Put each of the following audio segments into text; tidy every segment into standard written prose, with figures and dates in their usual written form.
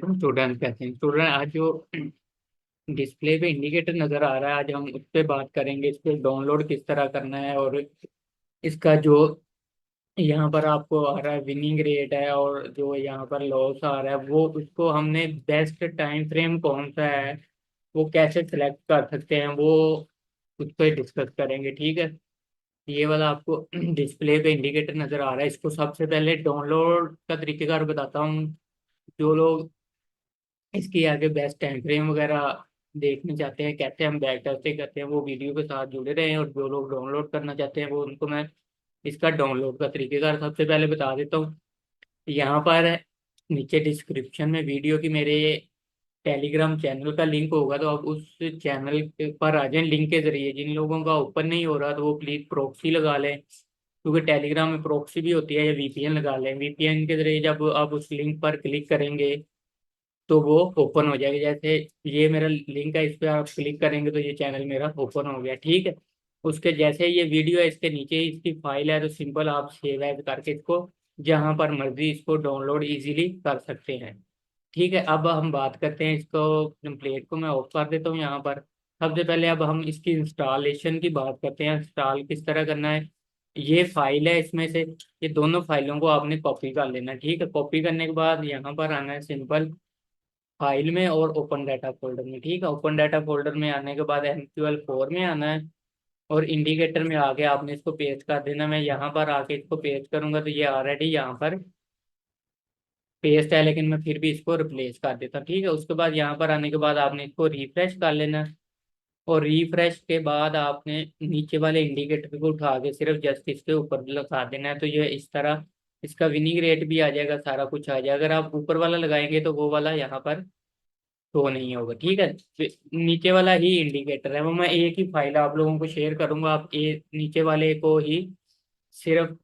Student कहते हैं। Student, आज जो डिस्प्ले पे इंडिकेटर नजर आ रहा है, आज हम उस पे बात करेंगे। इस पे डाउनलोड किस तरह करना है, और इसका जो यहाँ पर आपको आ रहा है विनिंग रेट है, और जो यहाँ पर लॉस आ रहा है, वो उसको हमने बेस्ट टाइम फ्रेम कौन सा है वो कैसे सिलेक्ट कर सकते हैं, वो उस पर डिस्कस करेंगे। ठीक है। ये वाला आपको डिस्प्ले पे इंडिकेटर नजर आ रहा है, इसको सबसे पहले डाउनलोड का तरीकेकार बताता हूँ। जो लोग इसकी आगे बेस्ट टाइम फ्रेम वगैरह देखने चाहते हैं, कैसे हम बैक टेस्टिंग करते हैं, वो वीडियो के साथ जुड़े रहे हैं। और जो लोग डाउनलोड करना चाहते हैं, वो उनको मैं इसका डाउनलोड का तरीकेकार सबसे पहले बता देता हूँ। यहाँ पर नीचे डिस्क्रिप्शन में वीडियो की मेरे टेलीग्राम चैनल का लिंक होगा, तो आप उस चैनल पर आ जाएं लिंक के जरिए। जिन लोगों का ओपन नहीं हो रहा, तो वो प्लीज प्रॉक्सी लगा लें, क्योंकि टेलीग्राम में प्रॉक्सी भी होती है, या वीपीएन लगा लें। वीपीएन के जरिए जब आप उस लिंक पर क्लिक करेंगे, तो वो ओपन हो जाएगा। जैसे ये मेरा लिंक है, इस पर आप क्लिक करेंगे तो ये चैनल मेरा ओपन हो गया। ठीक है। उसके जैसे ये वीडियो है, इसके नीचे ही इसकी फाइल है, तो सिंपल आप सेव एज करके इसको जहां पर मर्जी इसको डाउनलोड इजीली कर सकते हैं। ठीक है। अब हम बात करते हैं इसको, टेम्पलेट को मैं ऑफ कर देता हूँ यहाँ पर। सबसे पहले अब हम इसकी इंस्टॉलेशन की बात करते हैं, इंस्टॉल किस तरह करना है। ये फाइल है, इसमें से ये दोनों फाइलों को आपने कॉपी कर लेना है। ठीक है। कॉपी करने के बाद यहाँ पर आना है सिंपल फाइल में और ओपन डाटा फोल्डर में। ठीक है। ओपन डाटा फोल्डर में आने के बाद MQL4 में आना है, और इंडिकेटर में आके आपने इसको पेस्ट कर देना। मैं यहाँ पर आके इसको पेस्ट करूंगा, तो ये ऑलरेडी यहाँ पर पेस्ट है, लेकिन मैं फिर भी इसको रिप्लेस कर देता हूँ। ठीक है। उसके बाद यहाँ पर आने के बाद आपने इसको रिफ्रेश कर लेना है, और रिफ्रेश के बाद आपने नीचे वाले इंडिकेटर को उठा के सिर्फ जस्ट इसके ऊपर लगा देना है, तो ये इस तरह इसका विनिंग रेट भी आ जाएगा, सारा कुछ आ जाएगा। अगर आप ऊपर वाला लगाएंगे तो वो वाला यहाँ पर शो नहीं होगा। ठीक है। नीचे वाला ही इंडिकेटर है, वो मैं एक ही फाइल आप लोगों को शेयर करूंगा, आप नीचे वाले को ही सिर्फ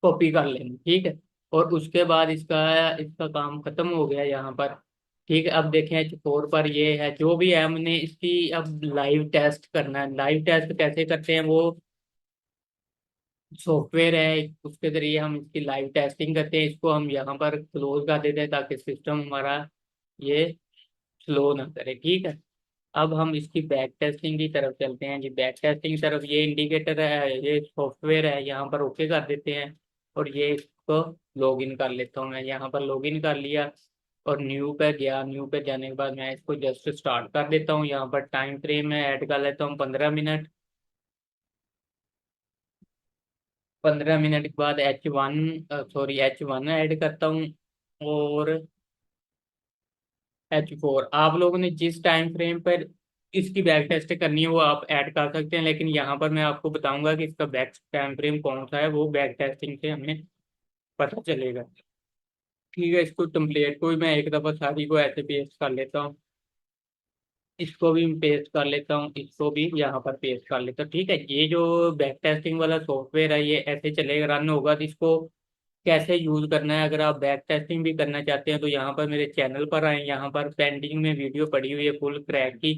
कॉपी कर लेंगे। ठीक है। और उसके बाद इसका इसका काम खत्म हो गया यहाँ पर। ठीक है। अब देखें H4 पर ये है, जो भी है हमने इसकी अब लाइव टेस्ट करना है। लाइव टेस्ट कैसे करते हैं, वो सॉफ्टवेयर है, उसके जरिए हम इसकी लाइव टेस्टिंग करते हैं। इसको हम यहाँ पर क्लोज कर देते हैं, ताकि सिस्टम हमारा ये स्लो ना करे। ठीक है। अब हम इसकी बैक टेस्टिंग की तरफ चलते हैं जी। बैक टेस्टिंग की तरफ ये इंडिकेटर है, ये सॉफ्टवेयर है, यहाँ पर ओके कर देते हैं। और ये इसको लॉग इन कर लेता हूँ। मैं यहाँ पर लॉग इन कर लिया, और न्यू पे गया। न्यू पे जाने के बाद मैं इसको जस्ट स्टार्ट कर देता हूँ। यहाँ पर टाइम फ्रेम में ऐड कर लेता हूँ 15 मिनट। 15 मिनट के बाद H1 ऐड करता हूँ, और H4। आप लोगों ने जिस टाइम फ्रेम पर इसकी बैक टेस्ट करनी है, वो आप ऐड कर सकते हैं, लेकिन यहाँ पर मैं आपको बताऊंगा कि इसका बैक टाइम फ्रेम कौन सा है, वो बैक टेस्टिंग से हमें पता चलेगा। ठीक है। इसको टेम्पलेट को भी मैं एक दफ़ा सारी को ऐसे पेस्ट कर लेता हूँ, इसको भी पेस्ट कर लेता हूँ, इसको भी यहाँ पर पेस्ट कर लेता हूँ। ठीक है। ये जो बैक टेस्टिंग वाला सॉफ्टवेयर है, ये ऐसे चलेगा, रन होगा। तो इसको कैसे यूज करना है, अगर आप बैक टेस्टिंग भी करना चाहते हैं, तो यहाँ पर मेरे चैनल पर आए, यहाँ पर पेंडिंग में वीडियो पड़ी हुई है फुल क्रैक की,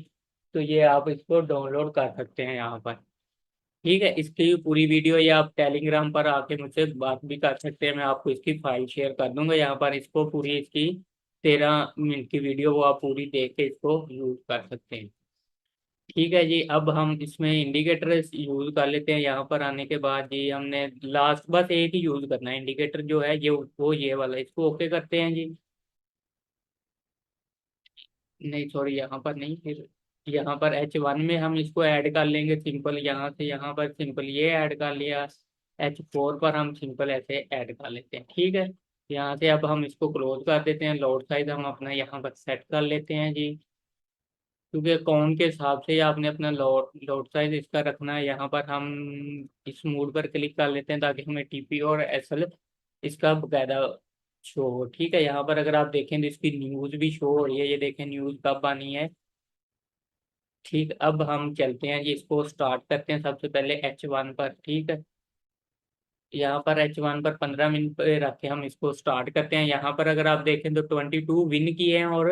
तो ये आप इसको डाउनलोड कर सकते हैं यहाँ पर। ठीक है। इसकी पूरी वीडियो, या आप टेलीग्राम पर आके मुझसे बात भी कर सकते हैं, मैं आपको इसकी फाइल शेयर कर दूंगा यहाँ पर। इसको पूरी इसकी 13 मिनट की वीडियो, वो आप पूरी देख के इसको यूज कर सकते हैं। ठीक है जी। अब हम इसमें इंडिकेटर यूज कर लेते हैं। यहाँ पर आने के बाद जी हमने लास्ट बस एक ही यूज करना है इंडिकेटर, जो है ये वो ये वाला, इसको ओके करते हैं जी। नहीं सॉरी, यहाँ पर नहीं, फिर यहाँ पर H1 में हम इसको ऐड कर लेंगे सिंपल। यहाँ से यहाँ पर सिंपल ये ऐड कर लिया। H4 पर हम सिंपल ऐसे ऐड कर लेते हैं। ठीक है। यहाँ से अब हम इसको क्लोज कर देते हैं। लोड साइज हम अपना यहाँ पर सेट कर लेते हैं जी, क्योंकि अकाउंट के हिसाब से ही आपने अपना लोड लोड साइज इसका रखना है। यहाँ पर हम इस मोड पर क्लिक कर लेते हैं, ताकि हमें TP और SL इसका बकायदा शो हो। ठीक है। यहाँ पर अगर आप देखें तो इसकी न्यूज़ भी शो हो रही है, ये देखें न्यूज़ कब आनी है। ठीक। अब हम चलते हैं जी, इसको स्टार्ट करते हैं सबसे पहले H1 पर। ठीक है। यहाँ पर H1 पर 15 मिनट पे रख के हम इसको स्टार्ट करते हैं। यहाँ पर अगर आप देखें तो 22 विन किए हैं, और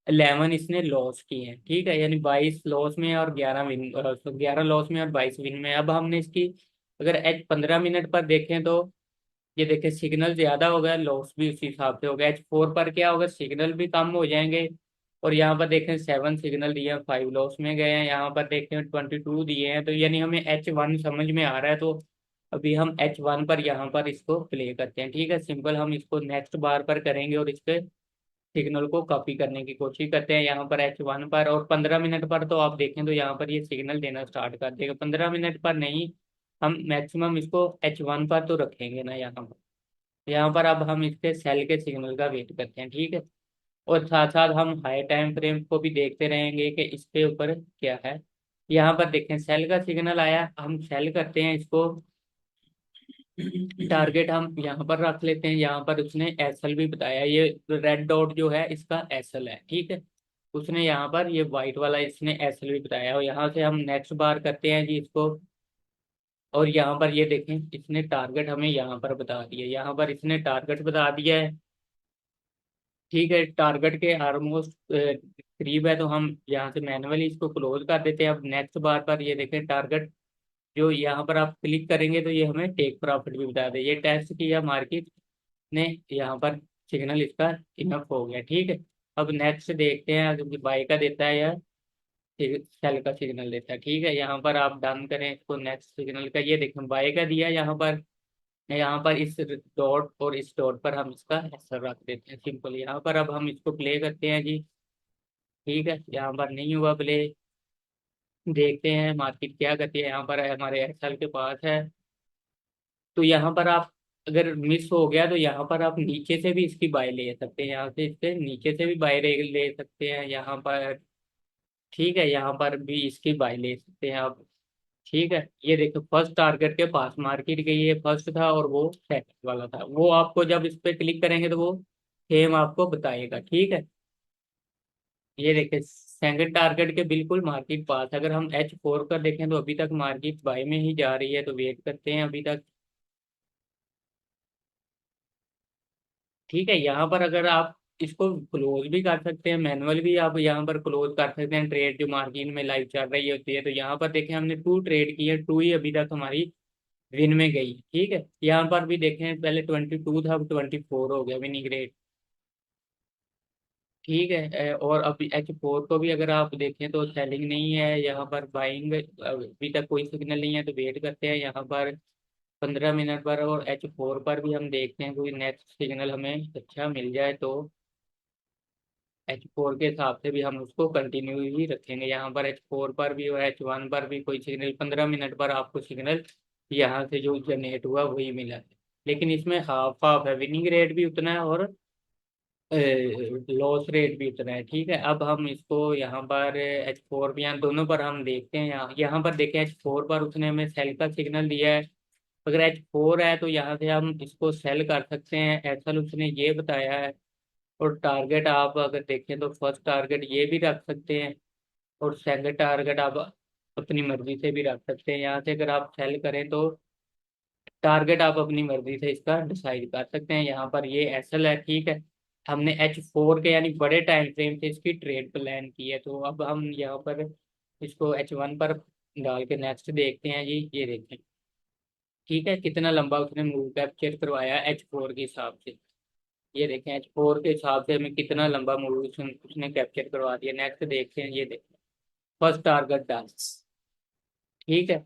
11 इसने लॉस किए हैं। ठीक है। यानी 22 लॉस में और 11 लॉस में और 22 विन में। अब हमने इसकी अगर H 15 मिनट पर देखें, तो ये देखिए सिग्नल ज्यादा हो गया, लॉस भी उसी हिसाब से हो गया। H4 पर क्या होगा, सिग्नल भी कम हो जाएंगे। और यहाँ पर देखें 7 सिग्नल दिए हैं, 5 लॉस में गए हैं। यहाँ पर देखें 22 दिए हैं, तो यानी हमें H1 समझ में आ रहा है। तो अभी हम H1 पर यहाँ पर इसको प्ले करते हैं, ठीक है। सिंपल हम इसको नेक्स्ट बार पर करेंगे और इस पे सिग्नल को कॉपी करने की कोशिश करते हैं यहाँ पर H1 पर। और 15 मिनट पर तो आप देखें तो यहाँ पर ये सिग्नल देना स्टार्ट कर देगा। 15 मिनट पर नहीं, हम मैक्सिमम इसको H1 पर तो रखेंगे ना यहाँ पर। यहाँ पर अब हम इसके सेल के सिग्नल का वेट करते हैं, ठीक है। और साथ साथ हम हाई टाइम फ्रेम को भी देखते रहेंगे कि इसके ऊपर क्या है। यहाँ पर देखें सेल का सिग्नल आया, हम सेल करते हैं इसको। टारगेट हम यहाँ पर रख लेते हैं। यहाँ पर उसने एसएल भी बताया, ये रेड डॉट जो है इसका एसएल है, ठीक है। उसने यहाँ पर ये व्हाइट वाला इसने एसएल भी बताया। और यहाँ से हम नेक्स्ट बार करते हैं जी इसको। और यहाँ पर ये देखें इसने टारगेट हमें यहाँ पर बता दिया, यहाँ पर इसने टारगेट बता दिया है, ठीक है। टारगेट के ऑलमोस्ट करीब है, तो हम यहाँ से मैनुअली इसको क्लोज कर देते हैं। अब नेक्स्ट बार पर ये देखें टारगेट जो यहाँ पर आप क्लिक करेंगे तो ये हमें टेक प्रॉफिट भी बता दे। ये टेस्ट किया मार्केट ने, यहाँ पर सिग्नल इसका इनफ हो गया, ठीक है। अब नेक्स्ट देखते हैं अगर बाई का देता है या सेल का सिग्नल देता है, ठीक है। यहाँ पर आप डन करें इसको नेक्स्ट सिग्नल का। ये देखें बाई का दिया यहाँ पर। यहाँ पर इस डॉट और इस डॉट पर हम इसका असर रख देते हैं सिंपल। यहाँ पर अब हम इसको प्ले करते हैं जी, ठीक है। यहाँ पर नहीं हुआ प्ले, देखते हैं मार्केट क्या करती है। यहाँ पर हमारे एक्सेल के पास है, तो यहाँ पर आप अगर मिस हो गया तो यहाँ पर आप नीचे से भी इसकी बाय ले सकते हैं। यहाँ से इससे नीचे से भी बाय ले सकते हैं यहाँ पर, ठीक है। यहाँ पर भी इसकी बाय ले सकते हैं आप, ठीक है। ये देखो फर्स्ट टारगेट के पास मार्केट के, ये फर्स्ट था और वो सेकंड वाला था। वो आपको जब इस पे क्लिक करेंगे तो वो सेम आपको बताएगा, ठीक है। ये देखिए सेकंड टारगेट के बिल्कुल मार्केट पास। अगर हम H4 का देखें तो अभी तक मार्केट बाय में ही जा रही है, तो वेट करते हैं अभी तक, ठीक है। यहाँ पर अगर आप इसको क्लोज भी कर सकते हैं, मैनुअल भी आप यहाँ पर क्लोज कर सकते हैं ट्रेड जो मार्जिन में लाइव चल रही होती है। तो यहाँ पर देखें हमने 2 ट्रेड की है, 2 ही अभी तक हमारी विन में गई, ठीक है। यहाँ पर भी देखें पहले 22 था, अब 24 हो गया विनिंग रेट, ठीक है। और अभी H4 को भी अगर आप देखें तो सेलिंग नहीं है, यहाँ पर बाइंग अभी तक कोई सिग्नल नहीं है। तो वेट करते हैं यहाँ पर 15 मिनट पर। और H4 पर भी हम देखते हैं कोई नेक्स्ट सिग्नल हमें अच्छा मिल जाए तो H4 के हिसाब से भी हम उसको कंटिन्यू ही रखेंगे। यहाँ पर H4 पर भी और H1 पर भी कोई सिग्नल 15 मिनट पर आपको सिग्नल यहाँ से जो जनरेट हुआ वही मिला है। लेकिन इसमें हाफ हाफ है, विनिंग रेट भी उतना है और लॉस रेट भी उतना है, ठीक है। अब हम इसको यहाँ पर H4 भी, यहाँ दोनों पर हम देखते हैं। यहाँ पर देखें H4 पर उसने हमें सेल का सिग्नल दिया है। अगर H4 है तो यहाँ से हम इसको सेल कर सकते हैं, ऐसा उसने ये बताया है। और टारगेट आप अगर देखें तो फर्स्ट टारगेट ये भी रख सकते हैं, और सेकंड टारगेट आप अपनी मर्जी से भी रख सकते हैं। यहाँ से अगर आप सेल करें तो टारगेट आप अपनी मर्जी से इसका डिसाइड कर सकते हैं। यहाँ पर ये एसएल है, ठीक है। हमने H4 के यानी बड़े टाइम फ्रेम से इसकी ट्रेड प्लान की है। तो अब हम यहाँ पर इसको H1 पर डाल के नेक्स्ट देखते हैं जी। ये देखें, ठीक है, कितना लंबा उसने मूव कैप्चर करवाया H4 के हिसाब से। ये देखें H4 के हिसाब से हमें कितना लंबा मूव उसने कैप्चर करवा दिया। नेक्स्ट देखते हैं, ये देखें फर्स्ट टारगेट डांस, ठीक है।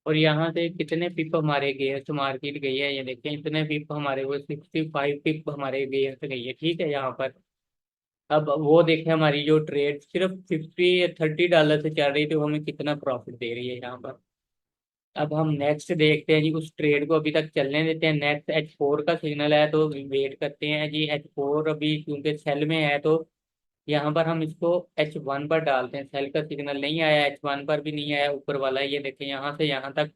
और यहाँ से कितने पिप हमारे गए तो मार्केट गई है, ये देखें इतने पिप हमारे वो 65 पिप हमारे गए से गई है, ठीक है। यहाँ पर अब वो देखें हमारी जो ट्रेड सिर्फ 30 से चल रही थी, वो हमें कितना प्रॉफिट दे रही है यहाँ पर। अब हम नेक्स्ट देखते हैं जी, उस ट्रेड को अभी तक चलने देते हैं। नेक्स्ट H4 का सिग्नल है तो वेट करते हैं जी। H4 अभी क्योंकि सेल में है, तो यहाँ पर हम इसको H1 पर डालते हैं। सेल का सिग्नल नहीं आया, H1 पर भी नहीं आया, ऊपर वाला ये देखें यहाँ से यहाँ तक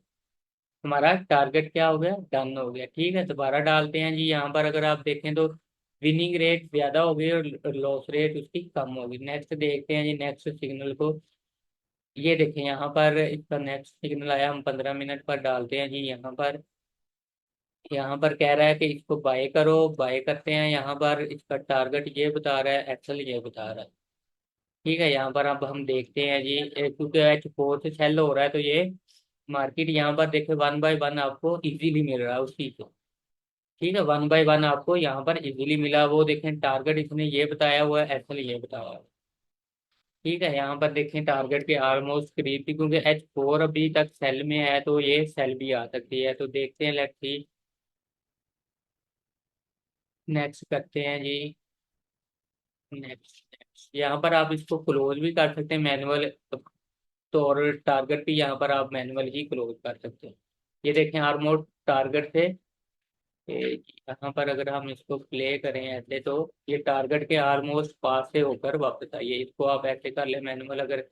हमारा टारगेट क्या हो गया, डन हो गया, ठीक है। दोबारा डालते हैं जी। यहाँ पर अगर आप देखें तो विनिंग रेट ज्यादा हो गई और लॉस रेट उसकी कम होगी। नेक्स्ट देखते हैं जी नेक्स्ट सिग्नल को। ये देखें यहाँ पर इसका नेक्स्ट सिग्नल आया, हम 15 मिनट पर डालते हैं जी। यहाँ पर कह रहा है कि इसको बाय करो, बाय करते हैं। यहाँ पर इसका टारगेट ये बता रहा है, एक्सेल ये बता रहा है, ठीक है। यहाँ पर अब हम देखते हैं जी, क्योंकि H4 से सेल हो रहा है तो ये मार्केट यहाँ पर देखे 1 बाय 1 आपको इजीली मिल रहा है उसी से। ठीक है, वन बाय वन आपको यहाँ पर इजीली मिला। वो देखें टारगेट इसने ये बताया हुआ है, एसएल ये बताया हुआ है। ठीक है, यहाँ पर देखें टारगेट के ऑलमोस्ट करीब थी, क्योंकि H4 अभी तक सेल में है तो ये सेल भी आ सकती है। तो देखते हैं, लेट्स सी। नेक्स्ट करते हैं जी। नेक्स्ट नेक्स्ट यहाँ पर आप इसको क्लोज भी कर सकते हैं मैनुअल। तो और टारगेट भी यहाँ पर आप मैनुअल ही क्लोज कर सकते हैं। ये देखें ऑलमोस्ट टारगेट थे। यहाँ पर अगर हम इसको प्ले करें ऐसे, तो ये टारगेट के ऑलमोस्ट पास से होकर वापस आइए। इसको आप ऐसे कर ले मैनुअल। अगर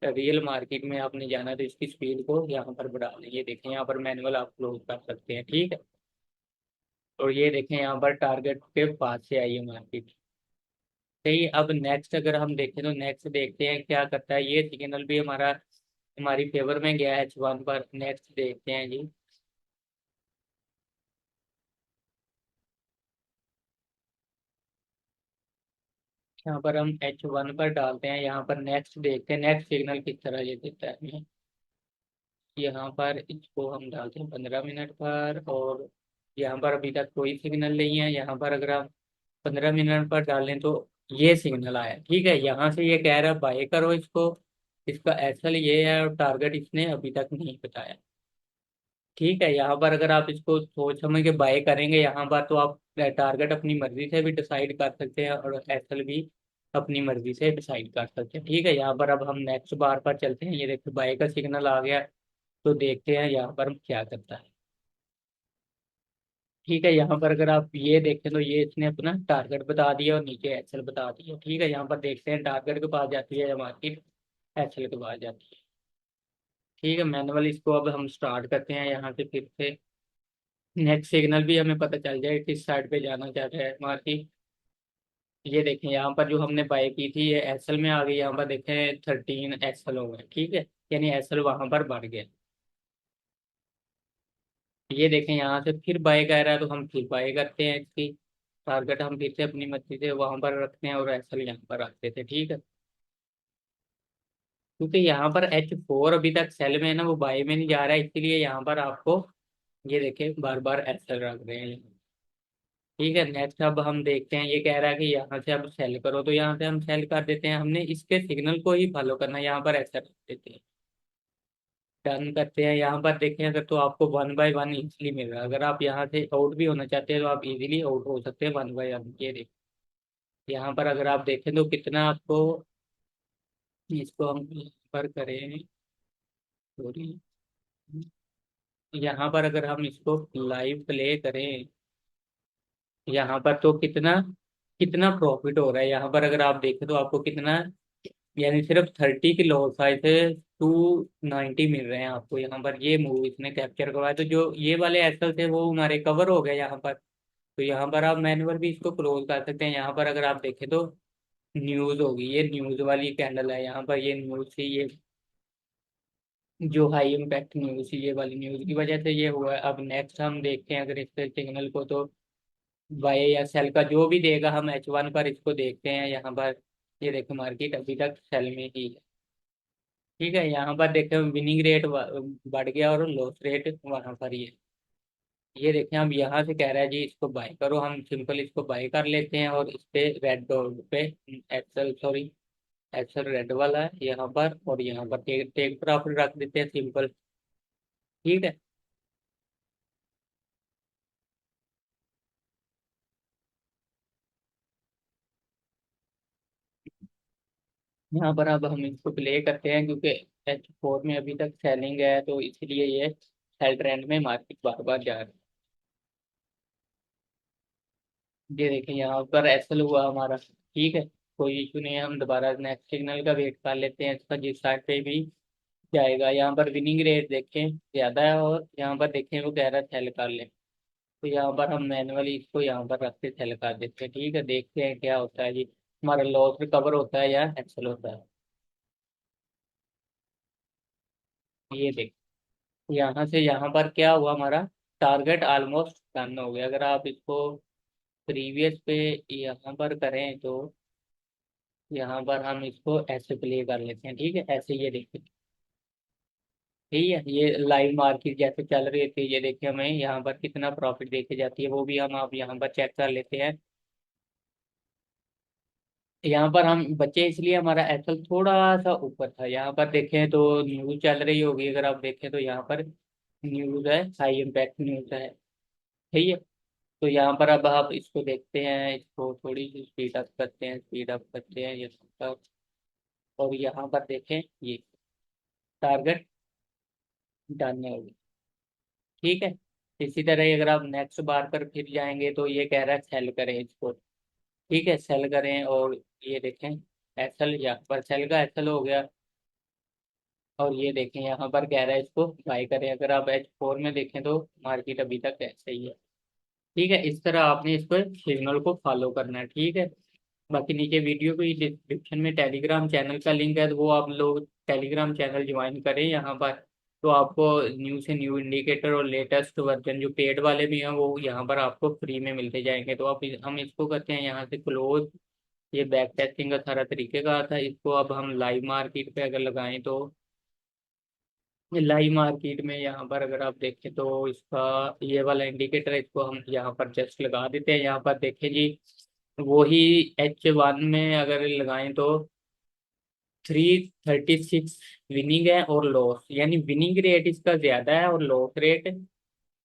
रियल मार्केट में आपने जाना तो इसकी स्पीड को यहाँ पर बढ़ा लें। ये देखें यहाँ पर मैनुअल आप क्लोज कर सकते हैं। ठीक है, और ये देखें यहाँ पर टारगेट के पास से आइए मार्केट। सही। अब नेक्स्ट अगर हम देखें तो नेक्स्ट देखते हैं क्या करता है। ये सिग्नल भी हमारा हमारी फेवर में गया है H1 पर। नेक्स्ट देखते हैं जी। यहाँ पर हम H1 पर डालते हैं। यहाँ पर नेक्स्ट देखते हैं नेक्स्ट सिग्नल किस तरह ये देता है हमें। यहाँ पर इसको हम डालते हैं 15 मिनट पर, और यहाँ पर अभी तक कोई सिग्नल नहीं है। यहाँ पर अगर हम 15 मिनट पर डालें तो ये सिग्नल आया। ठीक है, यहाँ से ये कह रहा है बाय करो इसको। इसका एसएल ये है और टारगेट इसने अभी तक नहीं बताया। ठीक है, यहाँ पर अगर आप इसको सोच समझ के बाय करेंगे यहाँ पर, तो आप टारगेट अपनी मर्जी से भी डिसाइड कर सकते हैं और एसएल भी अपनी मर्जी से डिसाइड कर सकते हैं। ठीक है, यहाँ पर अब हम नेक्स्ट बार पर चलते हैं। ये देखो बाय का सिग्नल आ गया। तो देखते हैं यहाँ पर क्या करता है। ठीक है, यहाँ पर अगर आप ये देखें तो ये इसने अपना टारगेट बता दिया और नीचे एसएल बता दिया। ठीक है, यहाँ पर देखते हैं टारगेट के पास जाती है या मार्केट एसएल के पास जाती है। ठीक है, मैनुअल इसको अब हम स्टार्ट करते हैं यहाँ से फिर से। नेक्स्ट सिग्नल भी हमें पता चल जाए किस साइड पे जाना चाहता है मार्केट। ये देखें यहाँ पर जो हमने बाय की थी ये एसएल में आ गई। यहाँ पर देखें 13 एसएल हो गए। ठीक है, यानी एसएल वहां पर बढ़ गया। ये देखें यहाँ से फिर बाय कर रहा है तो हम फिर बाय करते हैं इसकी। टारगेट हम फिर से अपनी मर्जी से वहां पर रखते हैं और एसएल यहाँ पर रखते थे। ठीक है, क्योंकि यहाँ पर H4 अभी तक सेल में है ना, वो बाय में नहीं जा रहा है, इसीलिए यहाँ पर आपको ये देखें बार बार एसएल रख रहे हैं। ठीक है, नेक्स्ट अब हम देखते हैं। ये कह रहा है कि यहाँ से अब सेल करो, तो यहाँ से हम सेल कर देते हैं। हमने इसके सिग्नल को ही फॉलो करना है, यहाँ पर ऐसा कर देते हैं। डन करते हैं। यहाँ पर देखें अगर, तो आपको वन बाय वन इजीली मिल रहा है। अगर आप यहाँ से आउट भी होना चाहते हैं तो आप इजीली आउट हो सकते हैं वन बाय वन। ये देखिए यहाँ पर अगर आप देखें तो कितना आपको, इसको हम यहाँ पर करें। सॉरी, यहाँ पर अगर हम इसको लाइव प्ले करें यहाँ पर, तो कितना कितना प्रॉफिट हो रहा है। यहाँ पर अगर आप देखें तो आपको कितना, यानी सिर्फ 30 के लॉस आए थे, 290 मिल रहे हैं आपको। यहाँ पर ये मूव इसने कैप्चर करवाया, तो जो ये वाले एसेल थे वो हमारे कवर हो गए यहाँ पर। तो यहाँ पर आप मैनुअल भी इसको क्लोज कर सकते हैं। यहाँ पर अगर आप देखें तो न्यूज होगी, ये न्यूज वाली कैंडल है। यहाँ पर ये न्यूज थी, ये जो हाई इम्पैक्ट न्यूज थी, ये वाली न्यूज की वजह से ये हुआ है। अब नेक्स्ट हम देखते हैं अगर इसके सिग्नल को, तो बाय या सेल का जो भी देगा, हम H1 पर इसको देखते हैं यहाँ पर। ये देखो मार्केट अभी तक सेल में ही है। ठीक है, यहाँ पर देखते हैं विनिंग रेट बढ़ गया और लॉस रेट वहां पर ही है। ये देखें अब यहाँ से कह रहा है जी इसको बाय करो। हम सिंपल इसको बाय कर लेते हैं और इस पे रेड डॉट पे एक्सेल, सॉरी एक्सेल रेड वाला है यहाँ पर, और यहाँ पर टेक टेक प्रॉफिट रख देते हैं सिंपल। ठीक है, यहाँ पर अब हम इसको प्ले करते हैं, क्योंकि H4 में अभी तक सेलिंग है तो इसलिए ये सेल ट्रेंड में मार्केट बार बार जा रहा है। ये देखें यहाँ पर एसएल हुआ हमारा। ठीक है, कोई इशू नहीं है। हम दोबारा नेक्स्ट सिग्नल का वेट कर लेते हैं इसका, जिस साइड पे भी जाएगा। यहाँ पर विनिंग रेट देखें ज्यादा है, और यहाँ पर देखें वो कह रहा है सेल कर ले। तो यहाँ पर हम मैनुअली इसको यहाँ पर रख के सेल कर देते हैं। ठीक है, देखते हैं क्या होता है जी, हमारा लॉस रिकवर होता है या एक्सेल होता है। ये देख, यहाँ से यहाँ पर क्या हुआ, हमारा टारगेट ऑलमोस्ट डन हो गया। अगर आप इसको प्रीवियस पे यहाँ पर करें तो यहाँ पर हम इसको ऐसे प्ले कर लेते हैं। ठीक है, ऐसे ये देखते हैं। ठीक है, ये लाइव मार्केट जैसे चल रही थी, ये देखिए हमें यहाँ पर कितना प्रॉफिट देखे जाती है, वो भी हम आप यहाँ पर चेक कर लेते हैं। यहाँ पर हम बचे इसलिए हमारा एथल थोड़ा सा ऊपर था। यहाँ पर देखें तो न्यूज चल रही होगी, अगर आप देखें तो यहाँ पर न्यूज है, हाई इम्पैक्ट न्यूज है। ठीक है, तो यहाँ पर अब आप इसको देखते हैं, इसको थोड़ी सी स्पीड अप करते हैं, स्पीड अप करते हैं ये सब। और यहाँ पर देखें ये टारगेट डन है अभी। ठीक है, इसी तरह अगर आप नेक्स्ट बार पर फिर जाएंगे तो ये कह रहा है सेल करें इसको। ठीक है, सेल करें, और ये देखें एसएल, यहाँ पर सेल का एसएल हो गया। और ये देखें यहाँ पर कह रहा है इसको बाय करें। अगर आप H4 में देखें तो मार्केट अभी तक ऐसे ही है। ठीक है, इस तरह आपने इसको सिग्नल को फॉलो करना है। ठीक है, बाकी नीचे वीडियो को डिस्क्रिप्शन में टेलीग्राम चैनल का लिंक है, तो वो आप लोग टेलीग्राम चैनल ज्वाइन करें यहाँ पर। तो आपको न्यू से न्यू इंडिकेटर और लेटेस्ट वर्जन जो पेड वाले भी हैं वो यहाँ पर आपको फ्री में मिलते जाएंगे। तो आप हम इसको करते हैं यहाँ से क्लोज। ये बैक टेस्टिंग का सारा तरीके का था, इसको अब हम लाइव मार्केट पे अगर लगाएं तो लाइव मार्केट में यहाँ पर अगर आप देखें तो इसका ये वाला इंडिकेटर है, इसको हम यहाँ पर जस्ट लगा देते हैं। यहाँ पर देखें जी, वही H1 में अगर लगाएं तो 336 विनिंग है और लॉस, यानी विनिंग रेट इसका ज्यादा है और लॉस रेट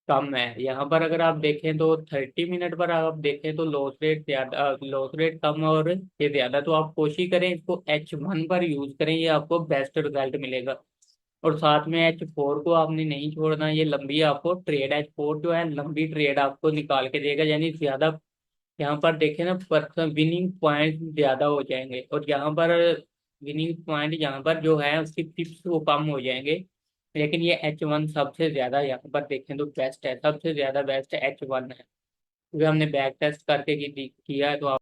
कम है। यहाँ पर अगर आप देखें तो 30 मिनट पर आप देखें तो लॉस रेट ज्यादा, लॉस रेट कम और ये ज्यादा। तो आप कोशिश करें इसको H1 पर यूज करें, ये आपको बेस्ट रिजल्ट मिलेगा। और साथ में H4 को आपने नहीं छोड़ना, ये लंबी आपको ट्रेड, H4 जो है लंबी ट्रेड आपको निकाल के देगा, यानी ज्यादा यहाँ पर देखें ना पर्सन विनिंग पॉइंट ज्यादा हो जाएंगे। और यहाँ पर विनिंग पॉइंट यहाँ पर जो है उसकी टिप्स वो कम हो जाएंगे। लेकिन ये H1 सबसे ज्यादा यहाँ पर देखें तो बेस्ट है, सबसे ज्यादा बेस्ट H1 है, क्योंकि हमने बैक टेस्ट करके किया है। तो